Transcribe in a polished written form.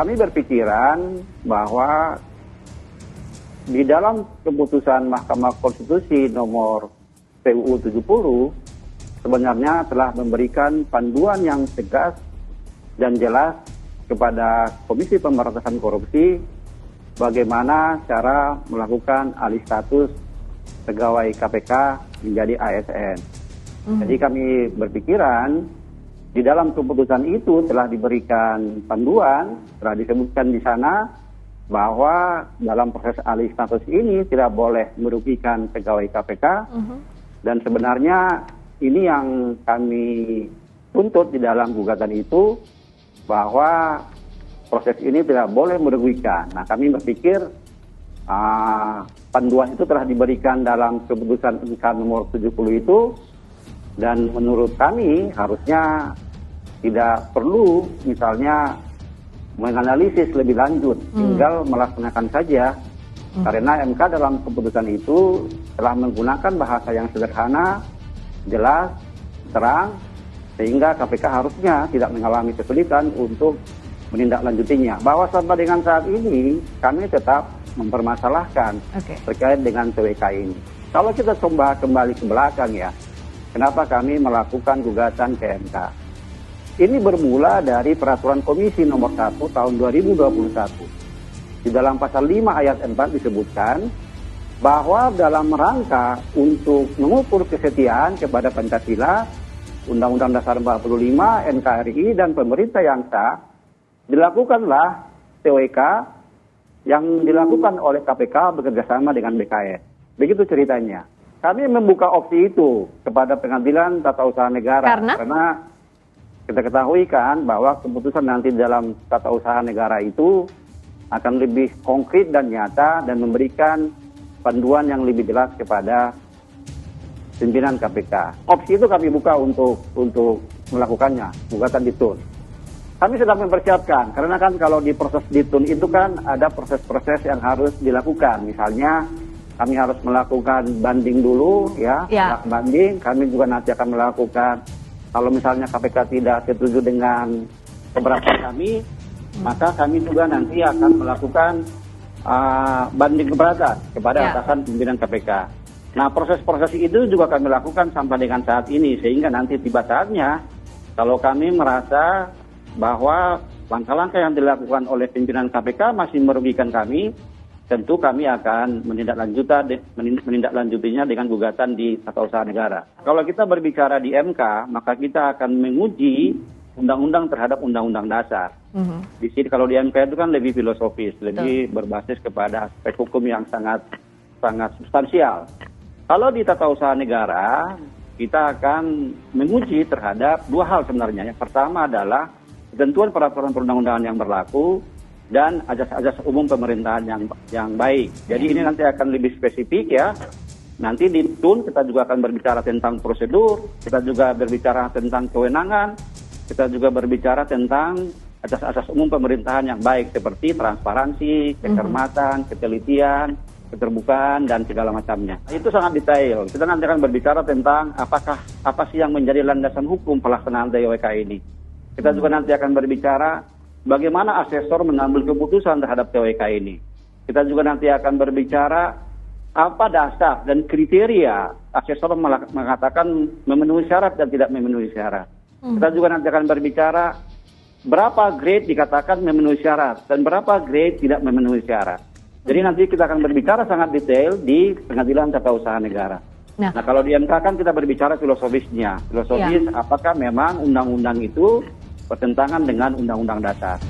kami berpikiran bahwa di dalam keputusan Mahkamah Konstitusi nomor PUU 70 sebenarnya telah memberikan panduan yang tegas dan jelas kepada Komisi Pemberantasan Korupsi bagaimana cara melakukan alih status pegawai KPK menjadi ASN. Jadi kami berpikiran di dalam keputusan itu telah diberikan panduan, telah disebutkan di sana bahwa dalam proses alih status ini tidak boleh merugikan pegawai KPK dan sebenarnya ini yang kami tuntut di dalam gugatan itu bahwa proses ini tidak boleh merugikan. Nah, kami berpikir panduan itu telah diberikan dalam keputusan MK nomor 70 itu dan menurut kami harusnya tidak perlu misalnya menganalisis lebih lanjut, tinggal melaksanakan saja. Karena MK dalam keputusan itu telah menggunakan bahasa yang sederhana, jelas, terang, sehingga KPK harusnya tidak mengalami kesulitan untuk menindaklanjutinya. Bahwa sampai dengan saat ini kami tetap mempermasalahkan terkait dengan TWK ini. Kalau kita coba kembali ke belakang ya, kenapa kami melakukan gugatan ke MK? Ini bermula dari peraturan Komisi nomor 1 tahun 2021. Di dalam pasal 5 ayat 4 disebutkan bahwa dalam rangka untuk mengukur kesetiaan kepada Pancasila, Undang-Undang Dasar 45, NKRI, dan pemerintah yang sah, dilakukanlah TWK yang dilakukan oleh KPK bekerjasama dengan BKN. Begitu ceritanya. Kami membuka opsi itu kepada Pengadilan Tata Usaha Negara. Karena kita ketahui kan bahwa keputusan nanti dalam tata usaha negara itu akan lebih konkret dan nyata dan memberikan panduan yang lebih jelas kepada pimpinan KPK. Opsi itu kami buka untuk melakukannya, gugatan ditun. Kami sedang mempersiapkan, karena kan kalau di proses ditun itu kan ada proses-proses yang harus dilakukan. Misalnya kami harus melakukan banding dulu, banding. Kami juga nanti akan melakukan, kalau misalnya KPK tidak setuju dengan keberatan kami, maka kami juga nanti akan melakukan banding keberatan kepada atasan pimpinan KPK. Nah, proses-proses itu juga kami lakukan sampai dengan saat ini, sehingga nanti tiba saatnya, kalau kami merasa bahwa langkah-langkah yang dilakukan oleh pimpinan KPK masih merugikan kami, tentu kami akan menindaklanjutinya dengan gugatan di Tata Usaha Negara. Kalau kita berbicara di MK, maka kita akan menguji undang-undang terhadap undang-undang dasar. Di sini kalau di MK itu kan lebih filosofis, lebih berbasis kepada aspek hukum yang sangat substansial. Kalau di Tata Usaha Negara, kita akan menguji terhadap dua hal sebenarnya. Yang pertama adalah ketentuan peraturan perundang-undangan yang berlaku dan azas-azas umum pemerintahan yang baik. Jadi ini nanti akan lebih spesifik ya. Nanti di TUN kita juga akan berbicara tentang prosedur, kita juga berbicara tentang kewenangan, kita juga berbicara tentang azas-azas umum pemerintahan yang baik seperti transparansi, kecermatan, ketelitian, keterbukaan, dan segala macamnya. Itu sangat detail. Kita nanti akan berbicara tentang apa sih yang menjadi landasan hukum pelaksanaan TWK ini. Kita juga nanti akan berbicara bagaimana asesor mengambil keputusan terhadap TWK ini. Kita juga nanti akan berbicara apa dasar dan kriteria asesor mengatakan memenuhi syarat dan tidak memenuhi syarat. Kita juga nanti akan berbicara berapa grade dikatakan memenuhi syarat dan berapa grade tidak memenuhi syarat. Jadi nanti kita akan berbicara sangat detail di Pengadilan Tata Usaha Negara. Nah, kalau di MK kan kita berbicara filosofisnya. Apakah memang undang-undang itu bertentangan dengan undang-undang dasar.